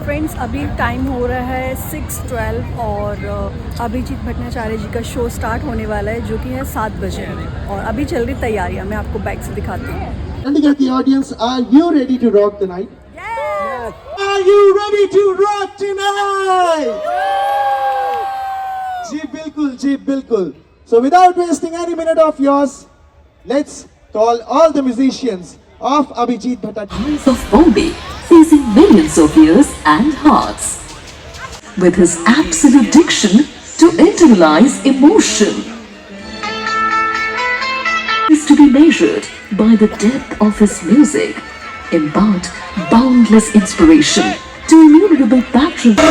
Friends अभी time हो रहा है 6:12 और अभिजीत भट्टाचार्य जी का शो स्टार्ट होने वाला है जो कि है 7 बजे और अभी चल रही तैयारियां। मैं आपको बैक से दिखाती हूँ। Chandigarh the audience, are you ready to rock tonight? Yes! Are you ready to rock tonight? जी बिल्कुल, जी बिल्कुल. So without wasting any minute of yours, let's call all the musicians of Abhijit Bhattacharya. Voice of Bombay, seizing millions of ears and hearts. With his absolute diction to internalize emotion. Is to be measured by the depth of his music, impart boundless inspiration to innumerable patrons.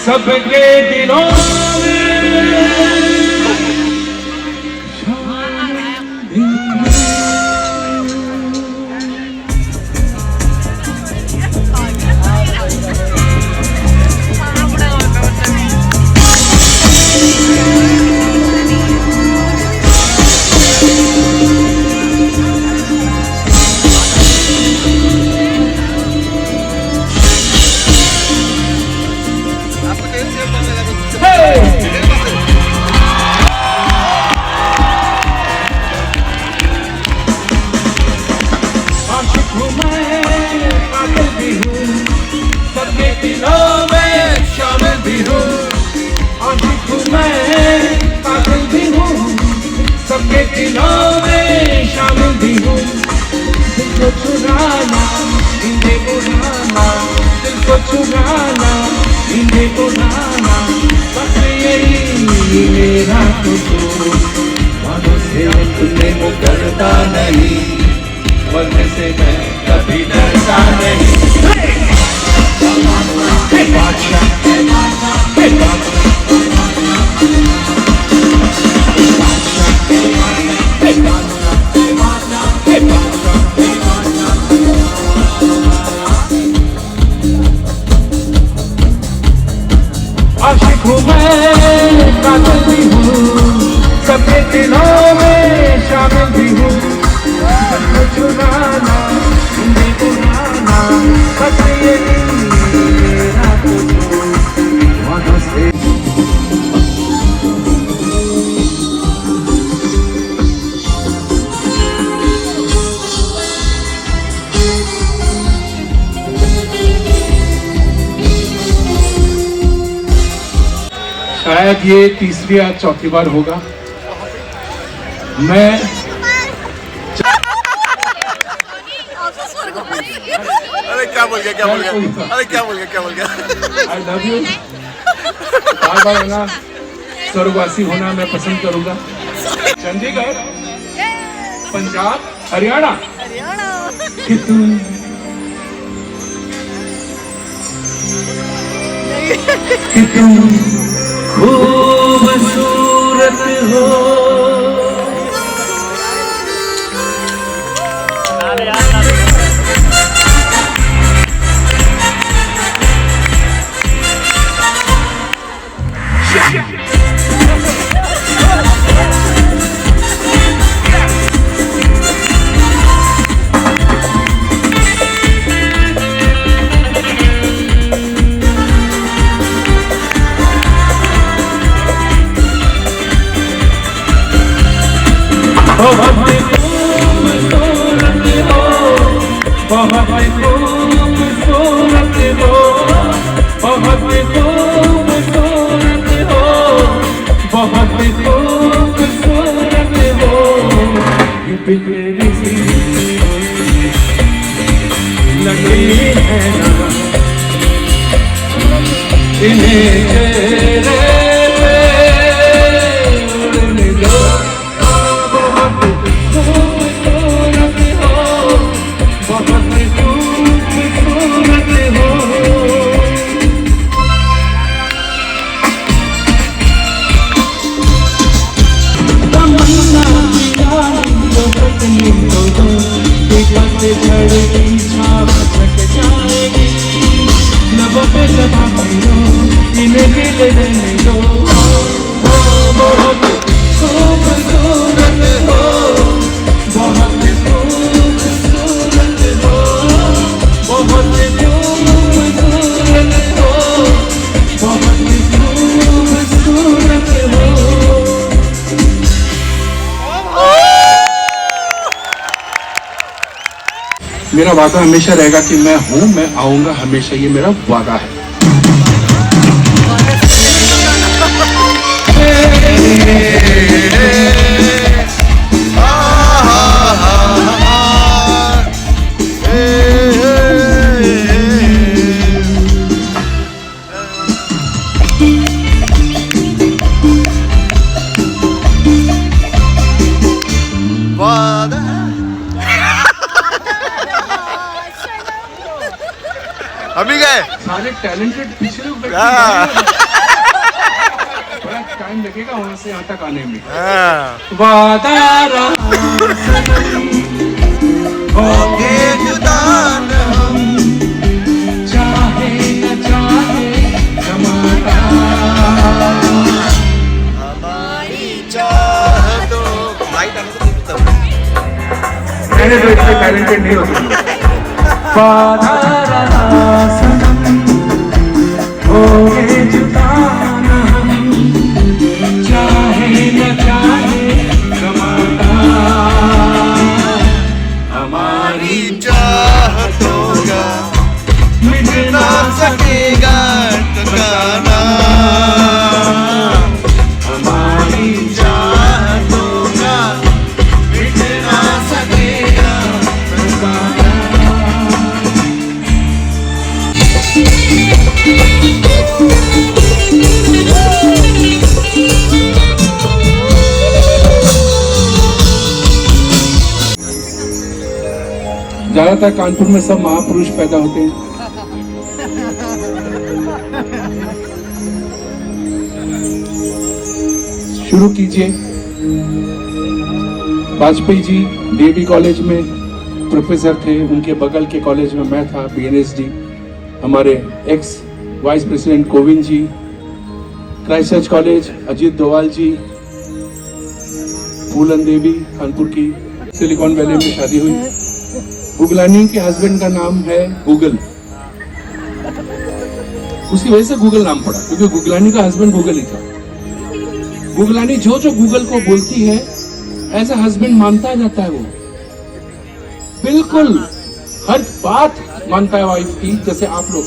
सबके दिलों करता नहीं, मरने से मैं कभी डरता नहीं। बादशाह आशिक हूँ मैं, कातिल भी हूँ, सबके दिलों में शामिल भी हूँ। सबको चुराना, हिंदी पुराना, बस यही मेरा वहाँ से शायद ये तीसरी या चौथी बार होगा। मैं अरे क्या बोल गया अरे क्या बोल गया आई लव यू। बार बार है ना, स्वर्गवासी होना मैं पसंद करूंगा। चंडीगढ़, पंजाब, हरियाणा कि तुम खूबसूरत हो। बहुत खूबसूरत हो, बहुत खूबसूरत हो, बहुत खूबसूरत हो, बहुत खूबसूरत हो। ये बिखरी सी लगी है ना, इन्हें तेरे इन्हें दिल दो बहुत मेरा वादा हमेशा रहेगा कि मैं हूं, मैं आऊंगा हमेशा, ये मेरा वादा है। अभी गए सारे टैलेंटेड पिछले व्यक्ति बड़ा टाइम लगेगा वहां से यहाँ तक आने में। वादा होंगे जुदा न हम, चाहे न चाहे जमाना, हमारी चाहतों लाइट आने को नहीं तब मैंने तो इतने टैलेंटेड नहीं होते। वादा सनम होंगे जुदा न हम, चाहे न चाहे जमाना, हमारी चाहतों का मिट ना सकेगा ठिकाना, हमारी चाहतों का मिट ना सकेगा ठिकाना। ज्यादातर कानपुर में सब महापुरुष पैदा होते हैं। शुरू कीजिए। वाजपेयी जी डीएवी कॉलेज में प्रोफेसर थे, उनके बगल के कॉलेज में मैं था, बीएनएसडी। हमारे ex vice president Kovind ji, Christ Church College Ajit Doval ji, Phoolan Devi Kanpur की, सिलिकॉन वैली में शादी हुई। गुगलानी के हस्बैंड का नाम है गूगल, उसकी वजह से गूगल नाम पड़ा, क्योंकि गुगलानी का हस्बैंड गूगल ही था। गुगलानी जो जो गूगल को बोलती है एज ए हस्बैंड मानता जाता है, वो बिल्कुल हर बात मानता है वाइफ की, जैसे आप लोग।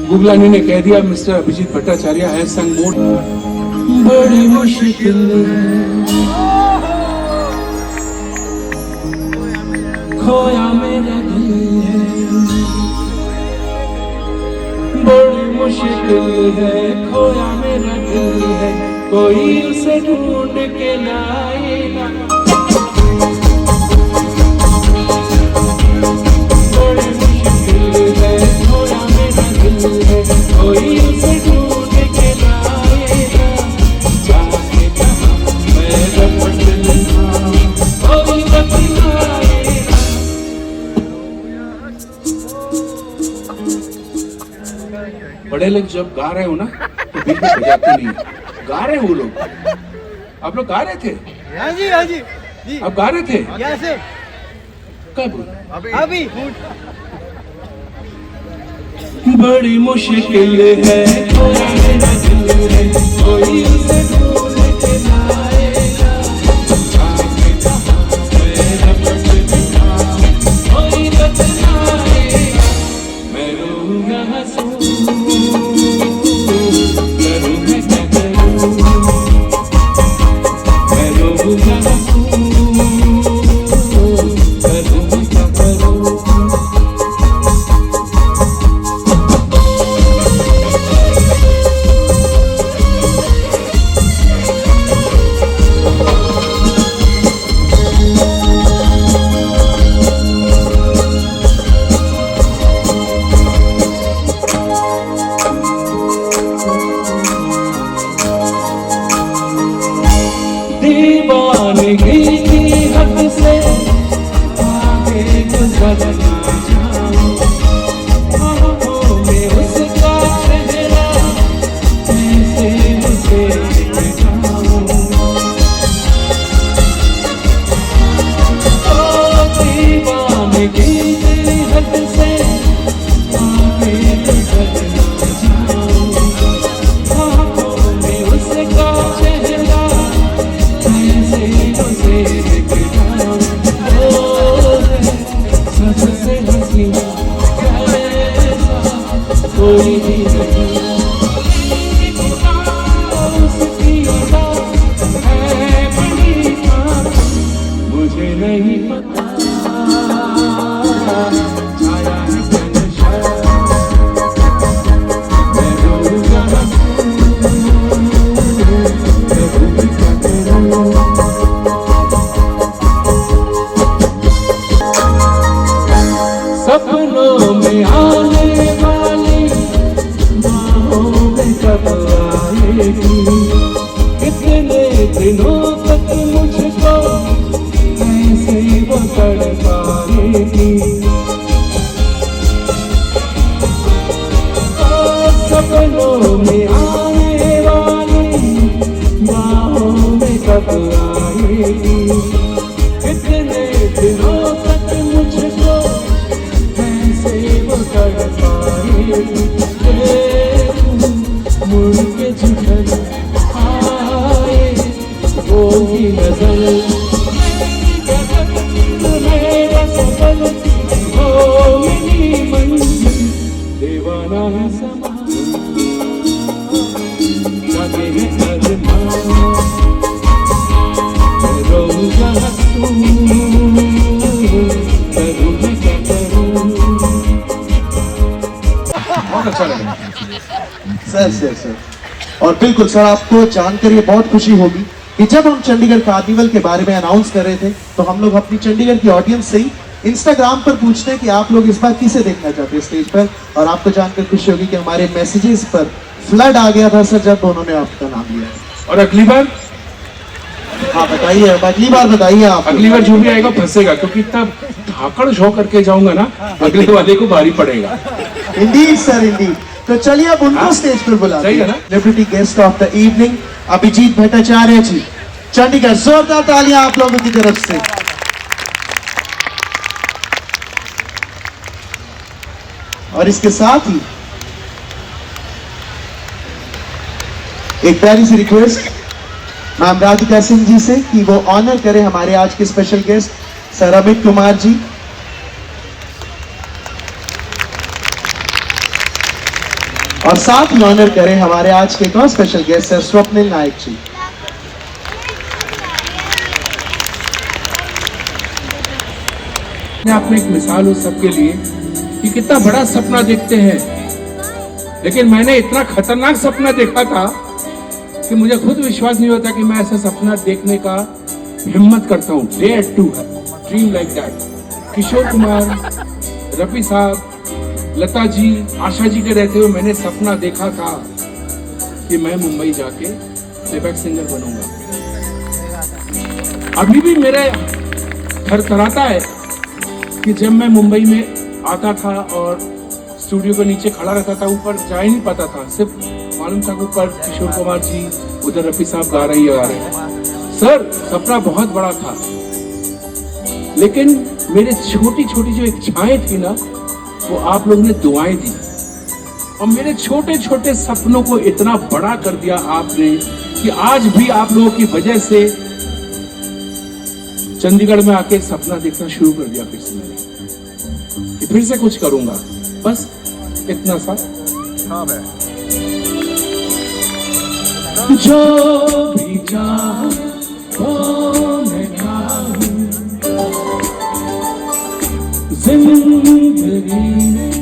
गुगलानी ने कह दिया मिस्टर अभिजीत भट्टाचार्य हैज संग मोर, बड़ी मुश्किल खोया मेरा दिल है, बड़ी मुश्किल है खोया मेरा दिल है, कोई उसे ढूंढ के लाएगा, बड़ी मुश्किल है खोया मेरा दिल है, कोई उसे ढूंढ के लाएगा, जाके कहाँ मेरा दिल था, कोई बतलाएगा। बड़े लोग जब गा रहे हो ना तो बीच में बजाते नहीं, गा रहे हो वो लोग। आप लोग गा रहे थे? हाँ जी जी। आप गा रहे थे? कैसे? कब? अभी। बड़ी मुश्किल है खोया मेरा दिल है, कोई उसे ढूंढ के लाएगा, जाके कहाँ मेरा दिल था, कोई बतलाएगा, मैं रोऊंगा हंसूं, करूं मैं क्या करूं, मैं रोऊंगा हंसूं, करूं मैं क्या करूं। कितने दिनों तक मुझको ऐसे वो तड़पाएगी। सपनों में आने वाली बाहों में कब आएगी। कितने दिनों तक मुझको ऐसे वो तड़पाएगी। मुड़ के झुकन आए वो ही नजर, मेरा सफल हो मेरी मंजिल, दीवाना है समा जागे है अरमान, रोजा तू करूँ मैं क्या करूँ। बहुत अच्छा लगा सर और बिल्कुल सर, आपको जानकर ये बहुत खुशी होगी कि जब हम चंडीगढ़ कार्निवल के बारे में अनाउंस कर रहे थे तो हम लोग अपनी चंडीगढ़ की ऑडियंस से ही इंस्टाग्राम पर पूछते हैं कि आप लोग इस बार किसे देखना चाहते हैं स्टेज पर, और आपको जानकर खुशी होगी कि हमारे मैसेजेस पर फ्लड आ गया था सर जब उन्होंने आपका नाम लिया। और अगली बार, हाँ बताइए, अगली बार बताइए आप। अगली बार जो भी आएगा फंसेगा, क्योंकि इतना धाकड़ शो करके जाऊंगा ना, अगले वाले को भारी पड़ेगा। Indeed sir, indeed. तो चलिए अब उनको स्टेज पर बुलाते हैं, celebrity guest of the evening Abhijeet Bhattacharya ji, Chandigarh. जोरदार तालियां आप लोगों की तरफ से। और इसके साथ ही एक प्यारी सी रिक्वेस्ट मैम राधिका सिंह जी से कि वो ऑनर करें हमारे आज के special guest sir Amit Kumar ji. और साथ ही ऑनर करें हमारे आज के एक और स्पेशल गेस्ट सर स्वप्निल नायक जी। आपने एक मिसाल हो सबके लिए कि कितना बड़ा सपना देखते हैं, लेकिन मैंने इतना खतरनाक सपना देखा था कि मुझे खुद विश्वास नहीं होता कि मैं ऐसा सपना देखने का हिम्मत करता हूँ। Dare to dream like that. Kishore Kumar, Rafi Sahab, Lata जी, आशा जी के रहते हुए मैंने सपना देखा था कि मैं मुंबई जाके प्लेबैक सिंगर बनूंगा। अभी भी मेरे थरथराता है कि जब मैं मुंबई में आता था और स्टूडियो के नीचे खड़ा रहता था, ऊपर जा ही नहीं पाता था, सिर्फ मालूम था ऊपर किशोर कुमार जी, उधर रफी साहब गा रहे हैं। सर सपना बहुत बड़ा था, लेकिन मेरे छोटी छोटी जो इच्छाएं थी ना, वो आप लोगों ने दुआएं दी, और मेरे छोटे छोटे सपनों को इतना बड़ा कर दिया आपने कि आज भी आप लोगों की वजह से चंडीगढ़ में आके सपना देखना शुरू कर दिया। फिर से मैंने कि फिर से कुछ करूंगा, बस इतना सा। जो भी चाहो वो मैं चाहूं, जिंदगी में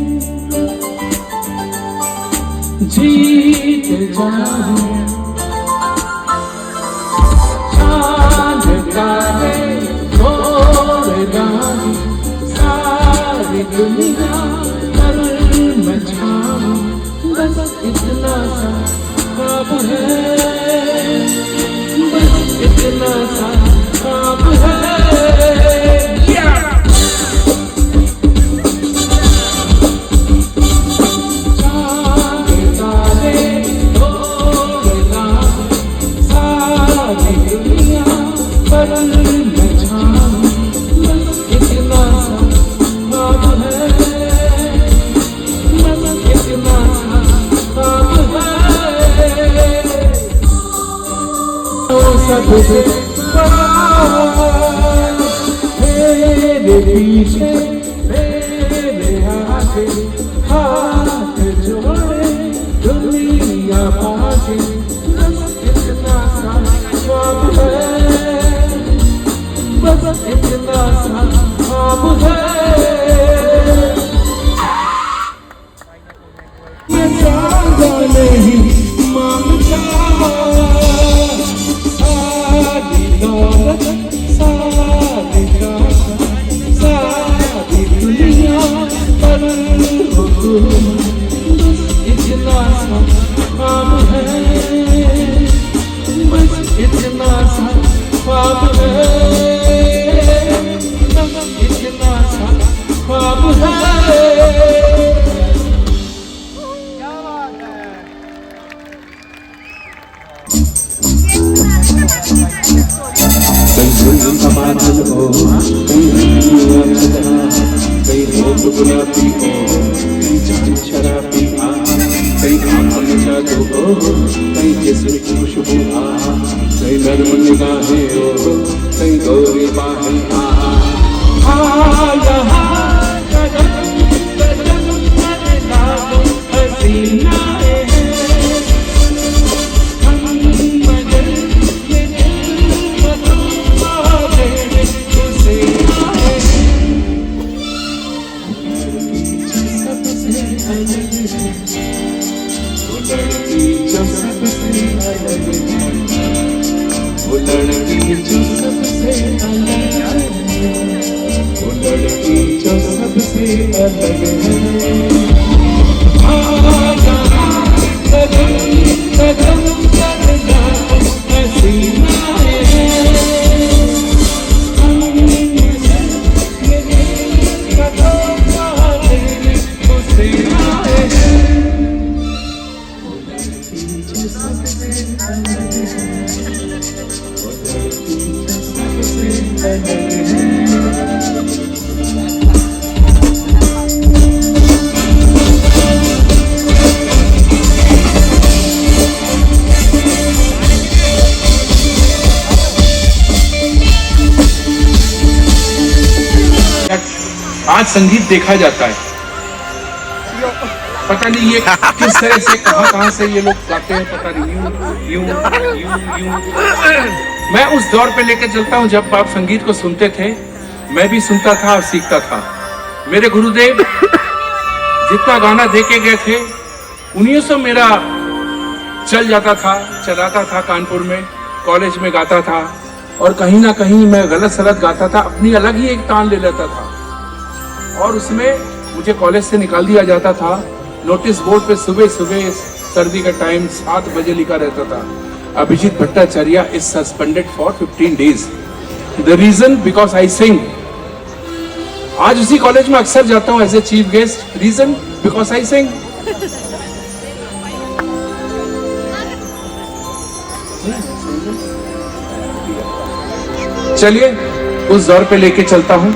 जीत जाऊं, चांद तारे छोड़ जाऊं, सारी दुनिया पर मैं छाऊं, बस इतना सा ख्वाब है, बस इतना सा ख्वाब है। मेरे पीछे मेरे आगे हाथ जोड़े दुनिया भागे, इतना सा ख्वाब है, बस इतना सा ख्वाब है। मैं ज्यादा नहीं मांगता, इतना सा काम है, कहीं फूल का बादल हो, कहीं रंगीला चंद्रा, कहीं होठ गुलाबी हो, कहीं चांद शराबी आ, कहीं आंखों में जादू हो, कहीं जिस्म की खुशबू आ, कहीं नर्म निगाहें हो, कहीं गोरी बाहें आ, यहाँ कदम कदम करना हसीनाएं हैं, हम बदल ये दिल बदलवाने उसे आए हैं, सबसे अलग है, वो लड़की जो सबसे अलग है, वो लड़की जो सबसे अलग है, वो लड़की जो सबसे अलग है। कदम कदम करना हसीनाएं हैं, हम ये दिल बदलवाने उसे आए हैं, वो लड़की जो सबसे अलग है, वो लड़की जो सबसे अलग है। आज संगीत देखा जाता है, पता नहीं ये किस तरह से कहां से ये लोग गाते हैं, पता नहीं, यूं यूं यूं यूं। मैं उस दौर पे लेकर चलता हूं जब आप संगीत को सुनते थे, मैं भी सुनता था और सीखता था। मेरे गुरुदेव जितना गाना दे के गए थे उन्हीं से मेरा चल जाता था, चलाता था, कानपुर में कॉलेज में गाता था, और कहीं ना कहीं मैं गलत सलत गाता था, अपनी अलग ही एक तान ले लेता था, और उसमें मुझे कॉलेज से निकाल दिया जाता था। नोटिस बोर्ड पे सुबह सुबह सर्दी का टाइम 7 बजे लिखा रहता था, Abhijeet Bhattacharya is suspended for 15 days। The reason because I sing. आज उसी कॉलेज में अक्सर जाता हूँ as a chief guest, reason because I sing. चलिए उस दौर पे लेके चलता हूँ,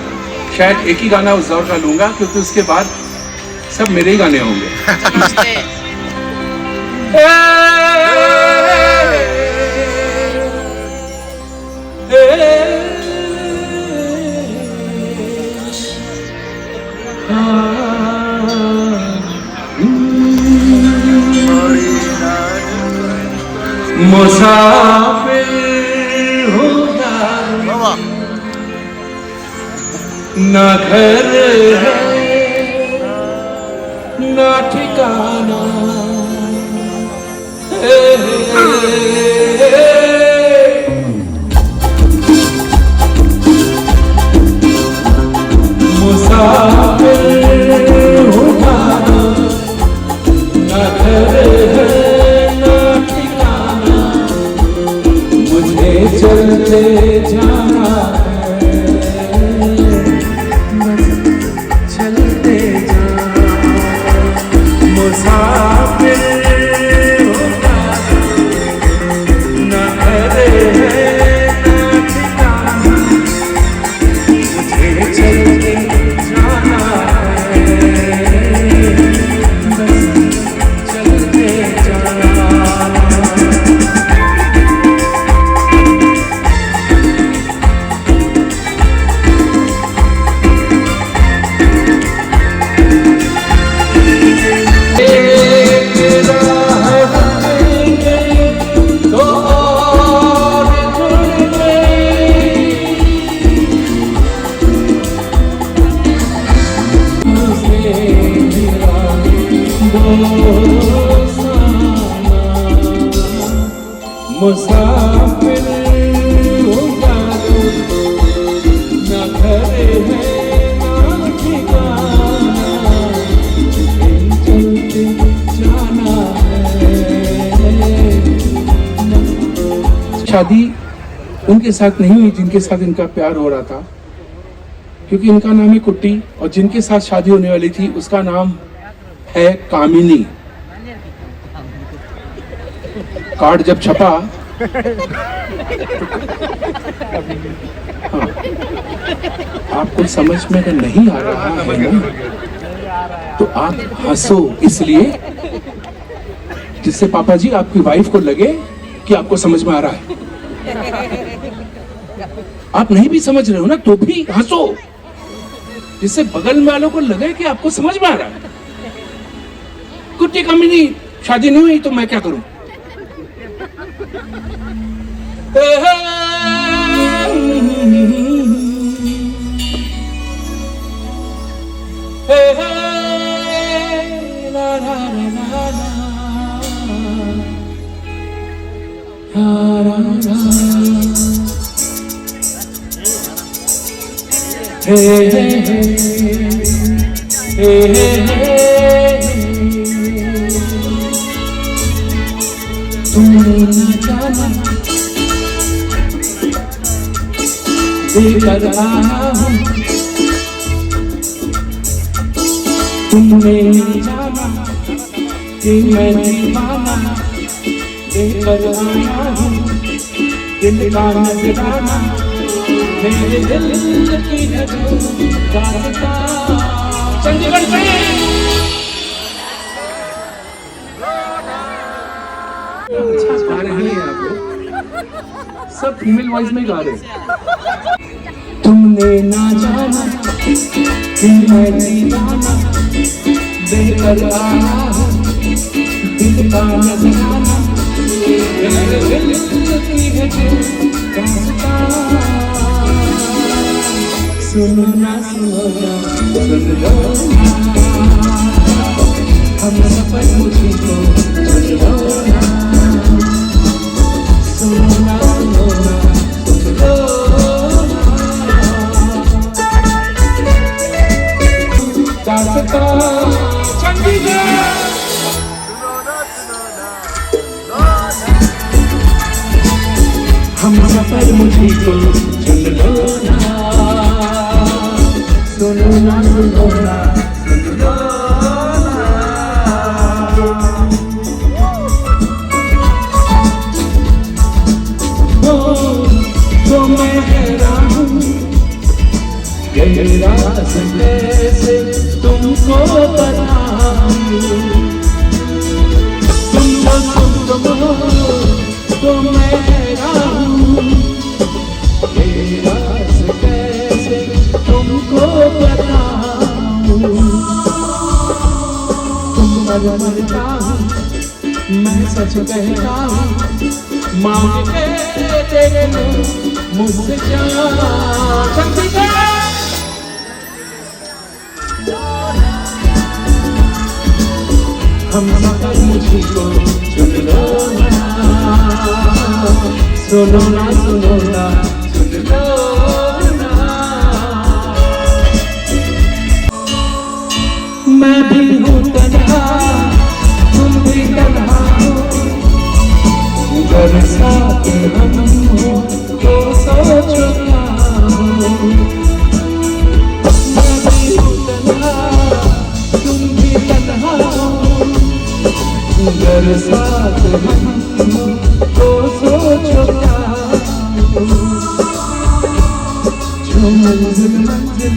शायद एक ही गाना उस दौर का लूंगा क्योंकि उसके बाद सब मेरे ही गाने होंगे। मुसाफिर होगा ना घर है ना ठिकाना, मुसाफिर होगा ना घर है ना ठिकाना, मुझे चलते जाना मुसाफिर होगा ना घर है ना ठिकाना, चलते जाना है। शादी उनके साथ नहीं हुई जिनके साथ इनका प्यार हो रहा था, क्योंकि इनका नाम है कुट्टी और जिनके साथ शादी होने वाली थी उसका नाम है कामिनी। कार्ड जब छपा हाँ, आपको समझ में अगर नहीं आ रहा है ना, तो आप हंसो इसलिए जिससे पापा जी आपकी वाइफ को लगे कि आपको समझ में आ रहा है। आप नहीं भी समझ रहे हो ना तो भी हंसो, जिससे बगल में वालों को लगे कि आपको समझ में आ रहा है। कुत्ती कमी नहीं, शादी नहीं हुई तो मैं क्या करूं? तुमने न जाना देकर आया हूँ, तुमने न जाना कि मैं दीवाना देकर आया हूँ। दिल का नजराना मेरे दिल की दास्तां। चंडीगढ़ से अच्छा गा रही है आप लोग, सब फीमेल वॉइस में गा रहे हैं। तुमने ना जाना कि मैं दीवाना देकर आया हूँ। दिल का नजराना मेरे दिल की है दास्तां। सुनो ना सुनो ना सुन लो ना, हम सफर मुझको सुन लो ना। सुनो ना सुनो ना सुन लो ना। चंडीगढ़ हम सफर मुझको सुन लो ना। सुनो ना सुनो ना सुन लो ना। तो मैं हैरान हूँ ये रास्ते से तुमको बताऊं। तुम तो मैं हैरान हूँ ये रास्ते से तुमको बताऊं। तुम मरता हूँ मैं सच कहता हूँ, मांग के देख लो मुझसे जान। हम सफर मुझको सुन लो ना। सुनो ना सुनो ना सुन लो ना। मैं भी हूँ तन्हा तुम भी तन्हा हो, अगर साथ हम हो तो सोचो क्या हो। मैं भी हूँ तन्हा तुम भी तन्हा हो, अगर साथ हम हो तो सोचो क्या हो। जो मंजिल मंजिल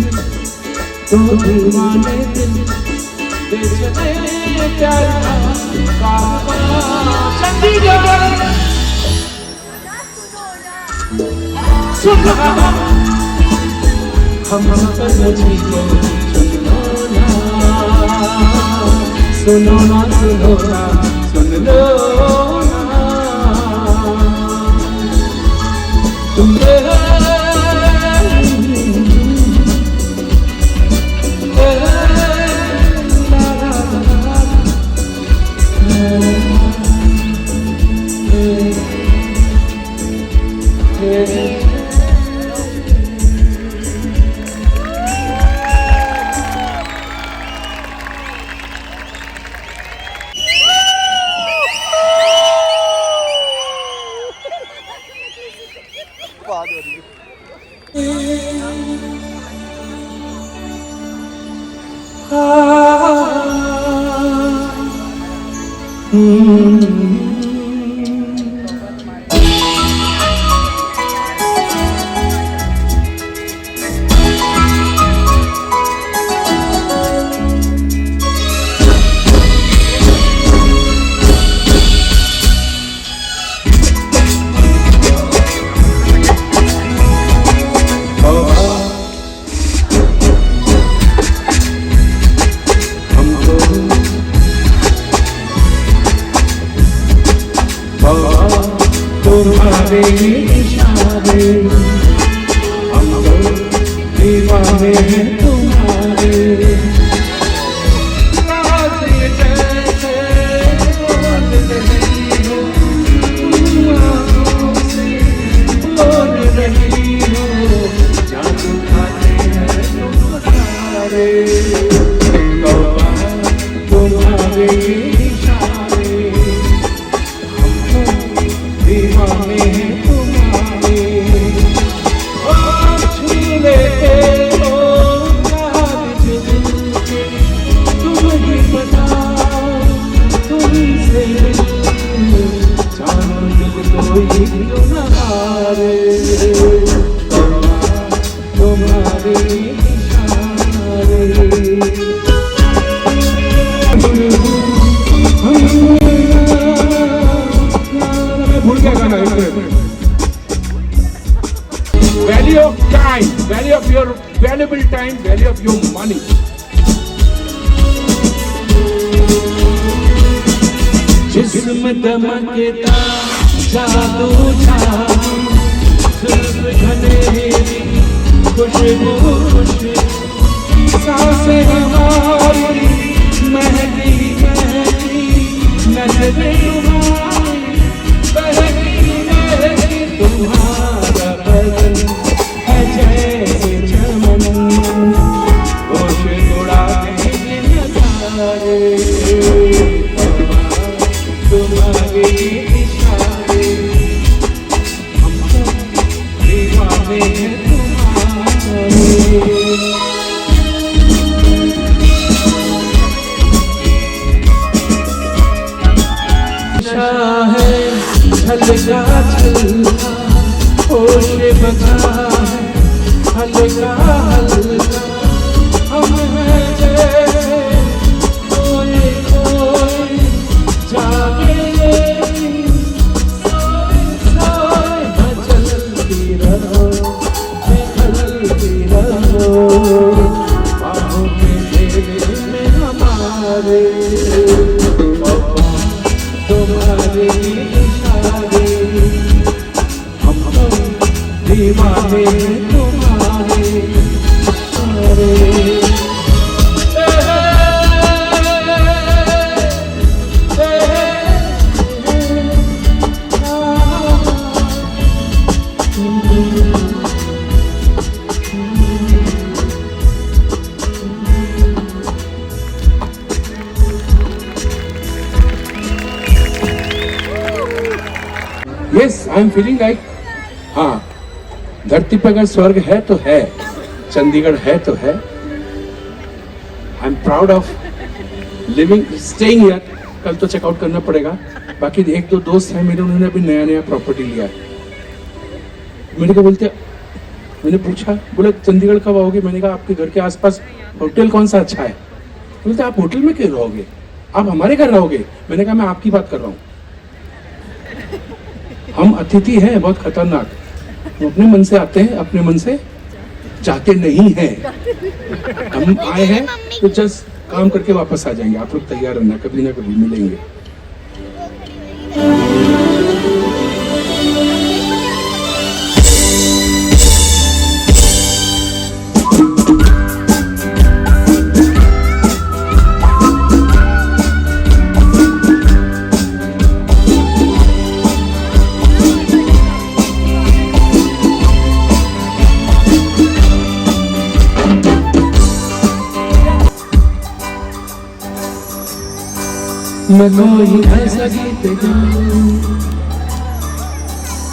तो दीवाने दिल दे चले प्यार का कारवां। चंडीगढ़ सुन रहा हम सफर मुझको सुन लो ना। सुनो ना सुनो ना सुन लो ना। तुम तुम्हारे इशारे, हम तो दीवाने हैं तुम्हारे। Value of time, value of your valuable time, value of your money. जिस्म दमकता जादू था, घनेरी खुशबू खुशबू, सांसें हमारी महकी महकी, नजरें तुम्हारी बहकी महकी, तुम्हारा बदन है जैसे चमन, होश उड़ाते हैं नजारे, तुम्हारे इशारे, हम सब दीवाने हैं तुम्हारे। है हल्का छल्का, होश बचा है हल्का हल्का, हम हैं जैसे कोई कोई जागे, सोए सोए मचलती रहो, निकलती रहो, बाहों के घेरे में हमारे, तुम्हारे इशारे, हम तो दीवाने तुम्हारे। Yes, I am feeling like, हाँ, धरती पर अगर स्वर्ग है तो है, चंडीगढ़ है तो है। I am proud of living staying here. कल तो चेकआउट करना पड़ेगा, बाकी एक दो दोस्त हैं मेरे, उन्होंने अभी नया नया प्रॉपर्टी लिया है। मेरे को बोलते, मैंने पूछा, बोला चंडीगढ़ कब आओगे? मैंने कहा आपके घर के आसपास होटल कौन सा अच्छा है? बोलते आप होटल में क्यों रहोगे, आप हमारे घर रहोगे। मैंने कहा मैं आपकी बात कर रहा हूँ, हम अतिथि हैं बहुत खतरनाक, हम अपने मन से आते हैं, अपने मन से जाते नहीं हैं। हम आए हैं तो जस्ट काम करके वापस आ जाएंगे। आप लोग तैयार रहना, कभी ना कभी मिलेंगे। मैं कोई ऐसा गीत गाऊं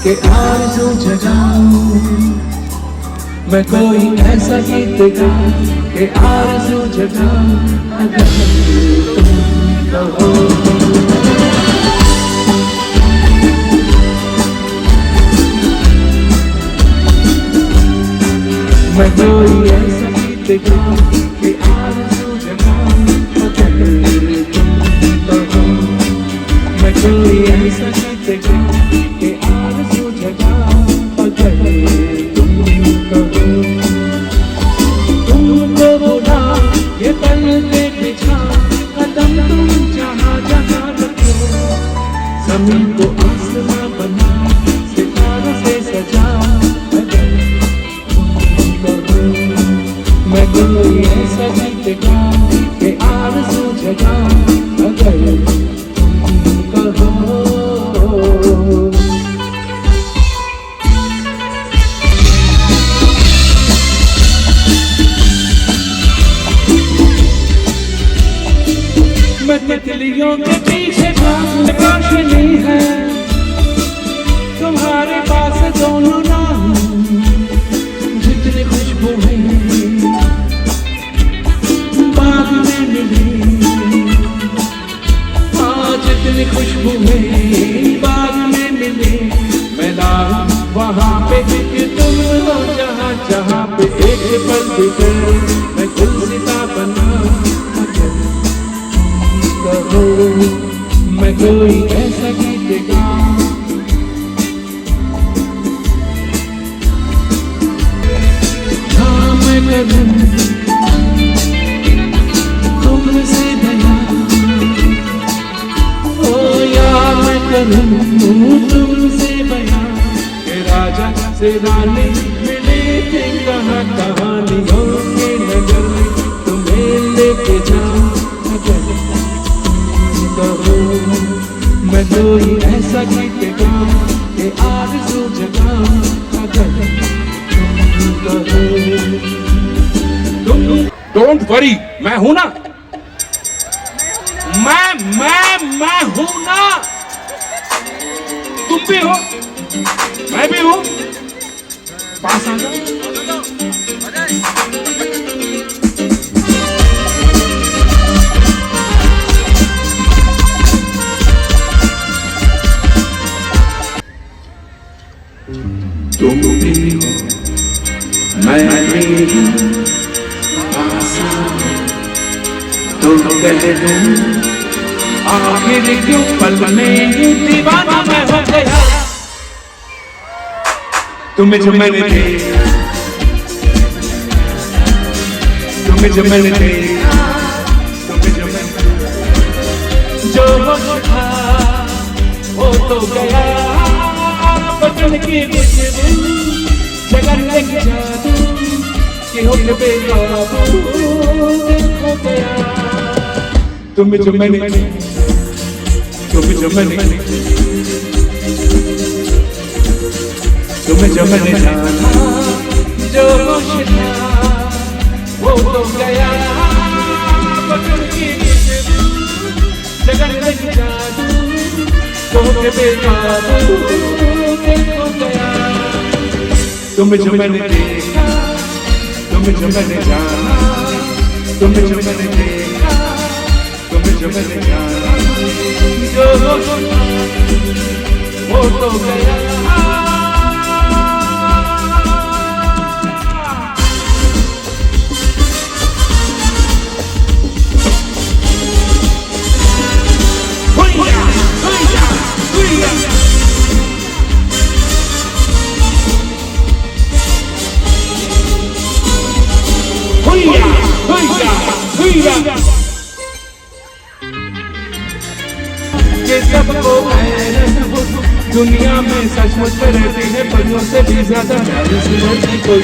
कि आरज़ू जगाऊं, मैं कोई ऐसा गीत गाऊं कि आरज़ू जगाऊं, अगर तुम कहो। मैं कोई ऐसा गीत गाऊं कि आरज़ू जगाऊं, अगर मैं कोई ऐसा गीत गाऊं कि आरज़ू जगाऊं, अगर तुम कहो। तुमको बुला ये पल पे बिछा, कदम तुम जहाँ जहाँ रखो, ज़मीन को आसमां बना फिकर मैं गुलसिता बना अगर कहो मैं कोई ऐसा गीत गाऊं हाँ मैं करूं तुमसे दया ओ या मैं करूं तुमसे बया के राजा से रानी मिले थे कहाँ कहानियों के नगर में तुम्हें लेके जाऊं अगर कहो मैं कोई ऐसा गीत गाऊं के आरज़ू जगाऊं अगर कहो तुम डोंट वरी मैं हूं ना मैं हूं ना तुम भी हो मैं भी हूं पास आ जाओ तुम भी हो मैं भी हूं पास आओ तो कह दूं आखिर क्यों पल में यूं दीवाना मैं हो गया तुम्हें जो मैंने देखा तुम्हें जो मैंने देखा तुम्हें जो मैंने जो था वो तो गया बचन की खुशबू जगन लग जादू कि हो बेकाबू हो गया तुम्हें जो मैंने तुम्हें जो मैंने तुम्हें जो मैंने जाना जो होश था वो तो गया बचन की खुशबू जगन लग जादू तो के बेकाबू हो गया तुम्हें जो मैंने देखा तुम्हें जो मैंने जाना तुम्हें जो मैंने देखा तुम्हें जो मैंने जाना जो होश था वो तो गया ये सबको दुनिया में सचमुच में रहती है पन्नों से भी ज्यादा प्यार से रहती कोई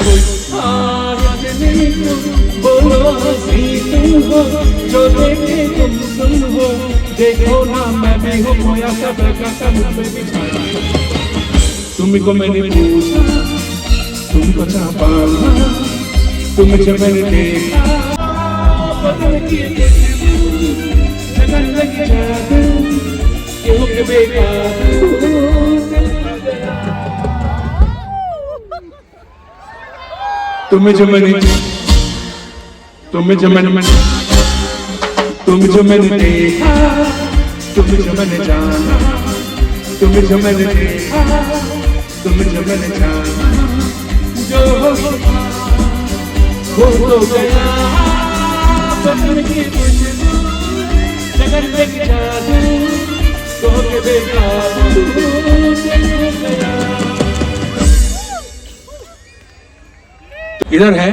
बोलो हंसी तुम हो जो देखे तुम हो देखो ना मैं भी हूँ खोया सब का मुझ में बिछाया तुमको मैंने पूछा तुमको ना पाला तुम जब मैंने देखा बदल की जगन लग जादू कि हो के बेकाबू तुम्हें जो मैंने तुम्हें जो मैंने तुम जो मैंने देखा तुम्हें जो मैंने जाना तुम्हें जो मैंने देखा तुम्हें जो मैंने जाना जो हो तो गया बचन की खुशबू जगन लग जादू तो के बेकाबू हो गया इधर है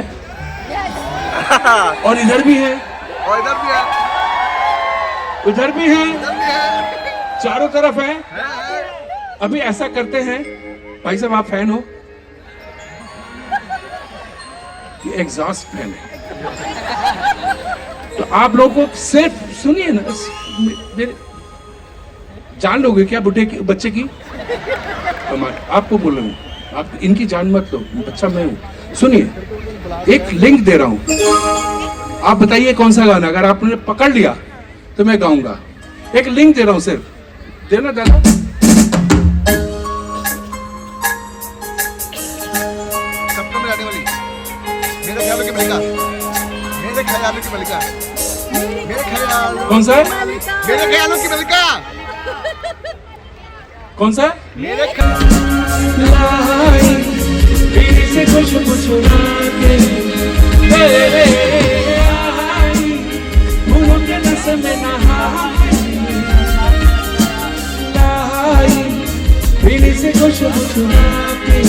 और इधर भी है और इधर भी है उधर भी है इधर भी है चारों तरफ है अभी ऐसा करते हैं भाई साहब आप फैन हो ये एग्जॉस्ट फैन है तो आप लोगों को सिर्फ सुनिए ना मेरे जान लोगे क्या बुढ़े की बच्चे की आपको बोलूंगा आप इनकी जान मत लो बच्चा मैं हूं सुनिए एक लिंक दे रहा हूं आप बताइए कौन सा गाना अगर आपने पकड़ लिया तो मैं गाऊंगा एक लिंक दे रहा हूं सिर्फ देना दादा सबको में आने वाली मेरे ख्यालों की मलिका मेरे ख्यालों की मलिका मेरे ख्याल कौन सा है मेरे ख्यालों की मलिका कौन सा मेरे लाई फिर से कुछ चुरा के आई फूलों के रस में नहाई लाई पीली से खुशबू चुराती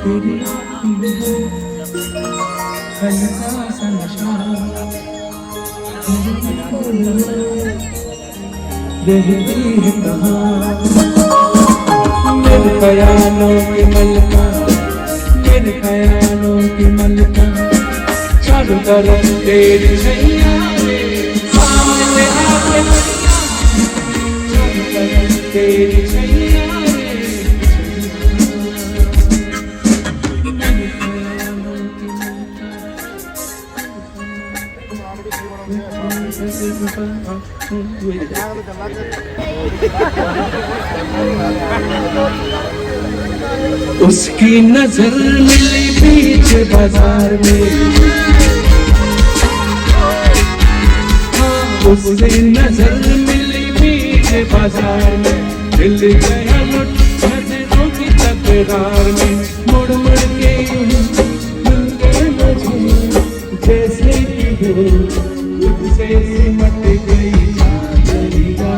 तेरी हल्का सा नशा रहती है कहाँ मेरे ख्यालों की मलका मेरे ख्यालों की मलका चारों तरफ तेरी छैया सामने आके चारों तरफ तेरी छैया उसकी नजर मिली बीच बाजार में उसकी नजर मिली बीच बाजार में दिल गया लुट नजरों की तकरार में मुड़ मुड़ के मिल गए मुझे जैसे कि तुझसे सिमट गई चादरिया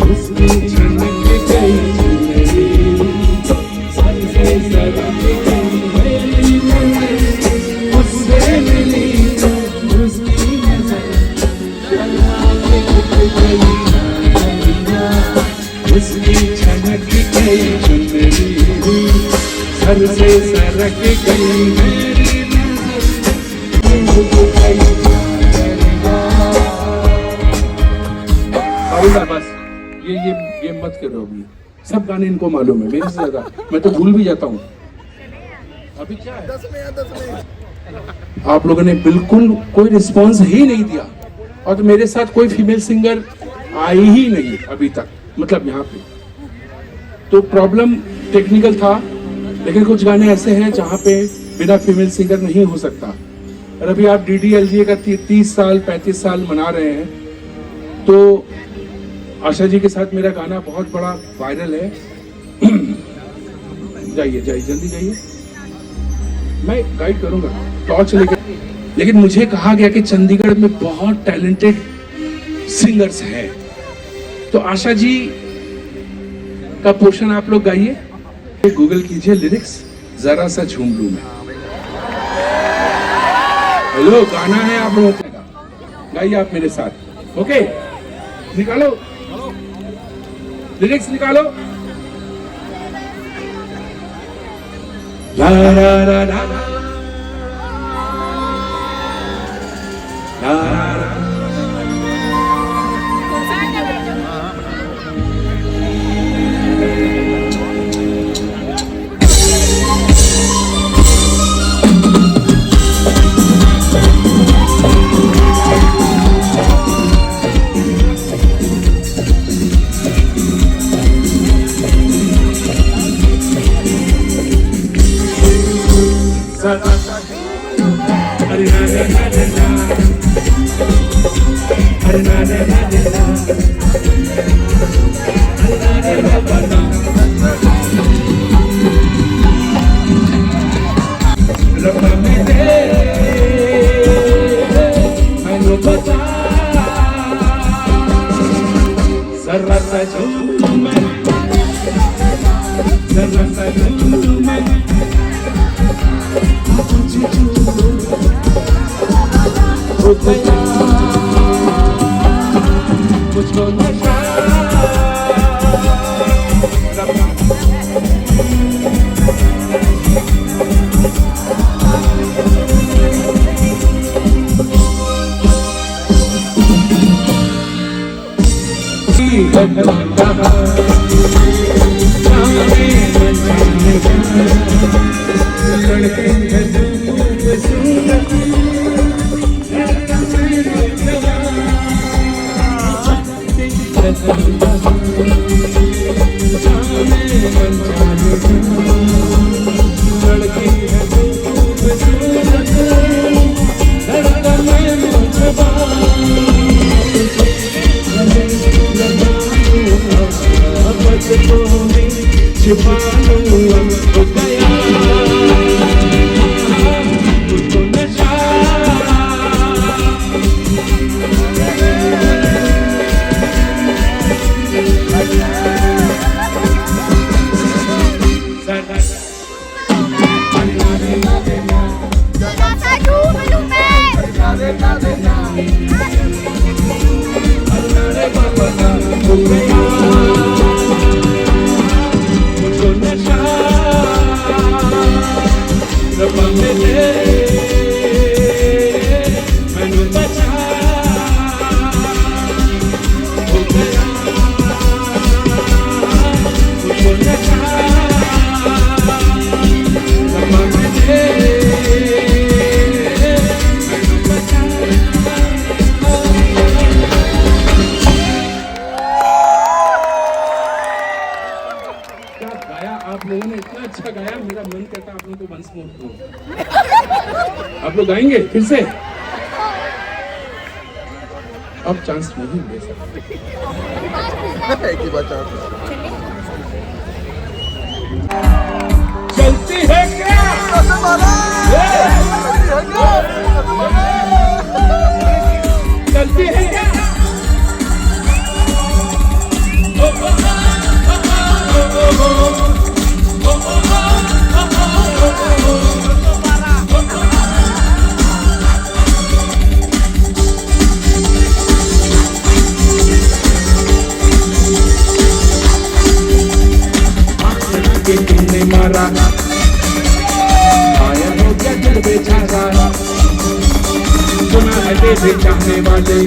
उसकी झलक गई सर से सरक गई मेरी नजर उससे मिली उसकी नजर गई चादरिया उसकी झलक गई चुनरी सर से सरक गई मेरी नजर गई बस ये मत करो अभी सब गाने इनको मालूम है मेरे से ज्यादा मैं तो भूल भी जाता हूँ अभी क्या है 10 में आप लोगों ने बिल्कुल कोई रिस्पांस ही नहीं दिया और तो मेरे साथ कोई फीमेल सिंगर आई ही नहीं अभी तक मतलब यहाँ पे तो प्रॉब्लम टेक्निकल था लेकिन कुछ गाने ऐसे हैं जहाँ पे बिना फीमेल सिंगर नहीं हो सकता और अभी आप DDLJ का 30 साल 35 साल मना रहे हैं तो आशा जी के साथ मेरा गाना बहुत बड़ा वायरल है जाइए जल्दी जाइए मैं गाइड करूंगा टॉर्च लेके लेकिन मुझे कहा गया कि चंडीगढ़ में बहुत टैलेंटेड सिंगर्स हैं तो आशा जी का पोर्शन आप लोग गाइए गूगल कीजिए लिरिक्स जरा सा झूम लूं मैं हेलो गाना है आप लोगों का गाइए आप मेरे साथ ओके निकालो लिरिक्स निकालो ला ला ला ला ला ला मुझको नशा छिपा लूं क्या गाया आप लोगों ने, इतना अच्छा गाया, मेरा मन करता आप लोगों को वंस मोर दूं। आप लोग गाएंगे फिर से? अब चांस नहीं दे सकते। एक ही बात चलती है क्या? चलती है क्या? तुमने मारा आया हो क्या दिल बेचारा, सुना है तेरे चाहने वाले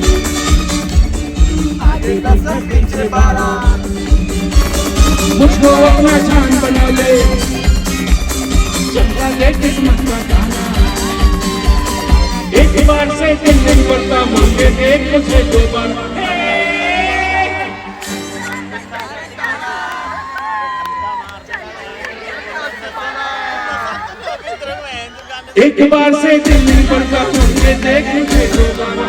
मुझको अपना जान बना ले, चंदा ले किस्मत का गाना, एक बार से दिल नहीं पड़ता, मांगे देख मुझे दोबारा। एक बार से दिल नहीं पड़ता, मुझे देख मुझे दोबारा।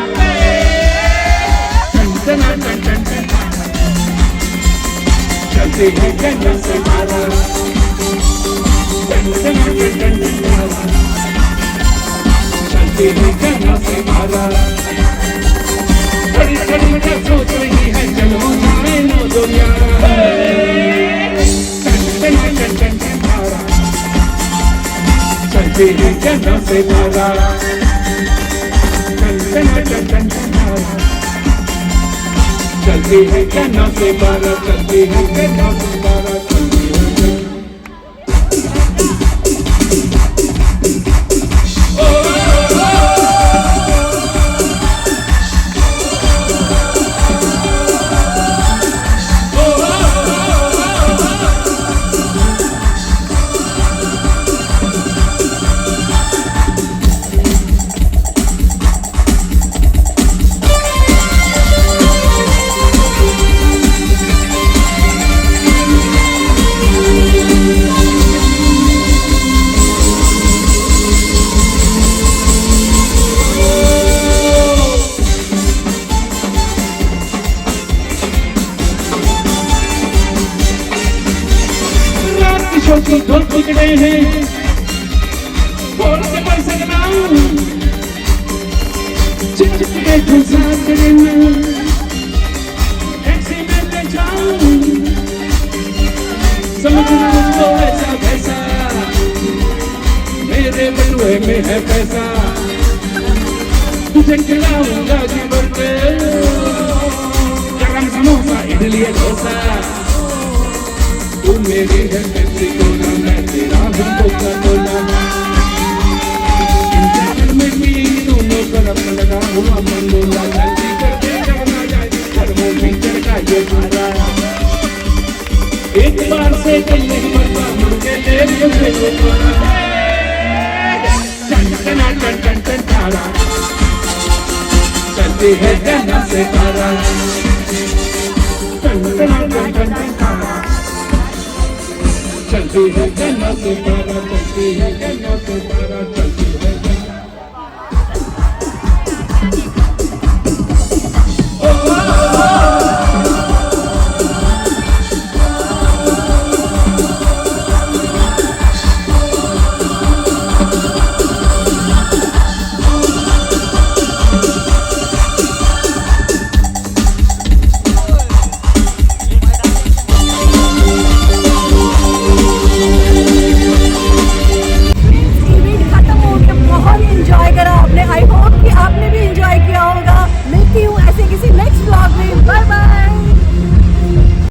चलते हैं जन्नत से मारा, चलते हैं जन्नत से मारा। बड़ी बड़ी क्या सोच रही है, चलो जाए लो दुनिया। चलते हैं जन्नत से मारा, चलते हैं जन्नत से मारा, चलते हैं जन्नत से मारा, चलते हैं जन्नत से मारा, चलते हैं की दो टुकड़े हैं, बोल के पढ़ सकना चिपके साथ में ऐसे में ले जाऊं, समझना मुझको ऐसा वैसा, मेरे बलुए में है पैसा, तुझे खिलाऊंगा जीवन पे गरम समोसा इडली डोसा। तू मेरी है पेप्सी कोला, मैं तेरा हूँ कोका कोला। इंजेक्शन में भी दोनों तरफ लगा हुआ मंगोला, जल्दी करके करना जाए थर्मोमीटर का ये मारा। एक बार से दिल नहीं पड़ता, मुझे देख मुझे दोबारा। टन टन टन टन टन तारा, चलती है जन्नत से तारा, टन टन टन टन टन तारा, चलती है जन्नत से तारा, चलती है जन्नत से तारा।